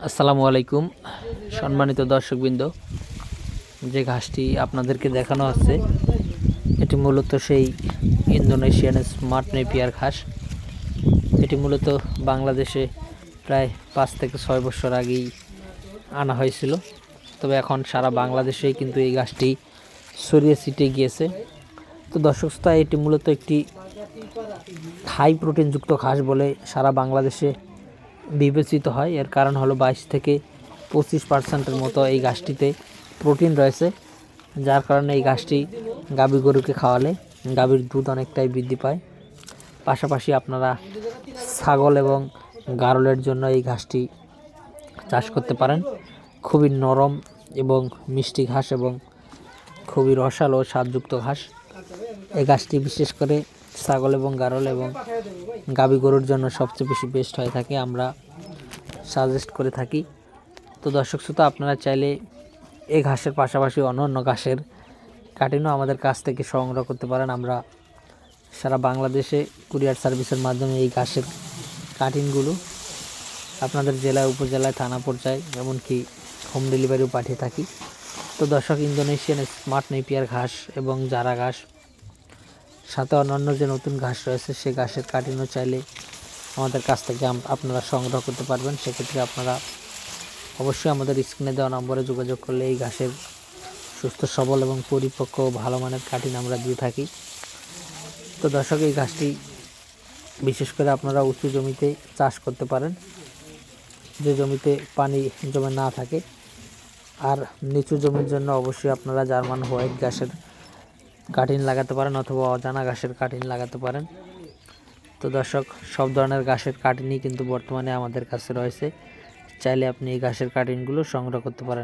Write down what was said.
আসসালামু আলাইকুম সম্মানিত দর্শকবৃন্দ, যে ঘাসটি আপনাদেরকে দেখানো হচ্ছে এটি মূলত সেই ইন্দোনেশিয়ান স্মার্ট নেপিয়ার ঘাস। এটি মূলত বাংলাদেশে প্রায় ৫ থেকে ৬ বছর আগেই আনা হয়েছিল, তবে এখন সারা বাংলাদেশেই কিন্তু এই ঘাসটি ছড়িয়ে ছিটিয়ে গিয়েছে। তো দর্শক শ্রোতা, এটি মূলত একটি হাই প্রোটিনযুক্ত ঘাস বলে সারা বাংলাদেশে বিবেচিত হয়। এর কারণ হলো ২২ থেকে ২৫% মতো এই ঘাসটিতে প্রোটিন রয়েছে, যার কারণে এই ঘাসটি গাভী গরুকে খাওয়ালে গাভীর দুধ অনেকটাই বৃদ্ধি পায়। পাশাপাশি আপনারা ছাগল এবং গারলের জন্য এই ঘাসটি চাষ করতে পারেন। খুবই নরম এবং মিষ্টি ঘাস এবং খুবই রসালো ও স্বাদযুক্ত ঘাস। এই ঘাসটি বিশেষ করে ছাগল এবং গারল এবং গাভী গরুর জন্য সবচেয়ে বেশি বেস্ট হয়ে থাকে, আমরা সাজেস্ট করে থাকি। তো দর্শক শ্রোতা, আপনারা চাইলে এই ঘাসের পাশাপাশি অন্য ঘাসের কাটিংও আমাদের কাছ থেকে সংগ্রহ করতে পারেন। আমরা সারা বাংলাদেশে কুরিয়ার সার্ভিসের মাধ্যমে এই ঘাসের কাটিংগুলো আপনাদের জেলায়, উপজেলায়, থানা পর্যায়ে এমনকি হোম ডেলিভারিও পাঠিয়ে থাকি। তো দর্শক, ইন্দোনেশিয়ান স্মার্ট নেপিয়ার ঘাস এবং জারা ঘাস, সাথে অন্যান্য যে নতুন ঘাস রয়েছে সে ঘাসের কাটিংও চাইলে আমাদের কাছ থেকে আপনারা সংগ্রহ করতে পারবেন। সেক্ষেত্রে আপনারা অবশ্যই আমাদের স্ক্রিনে দেওয়া নম্বরে যোগাযোগ করলে এই ঘাসের সুস্থ সবল এবং পরিপক্ক ভালো মানের কাটিং আমরা দিয়ে থাকি। তো দর্শক, এই ঘাসটি বিশেষ করে আপনারা উঁচু জমিতে চাষ করতে পারেন, যে জমিতে পানি জমে না থাকে। আর নিচু জমির জন্য অবশ্যই আপনারা জার্মান হোয়াইট ঘাসের কাটিং লাগাতে পারেন অথবা অজানা ঘাসের কাটিং লাগাতে পারেন। তো দর্শক, সব ধরনের ঘাসের কাটিংই কিন্তু বর্তমানে আমাদের কাছে রয়েছে, চাইলে আপনি এই ঘাসের কাটিংগুলো সংগ্রহ করতে পারেন।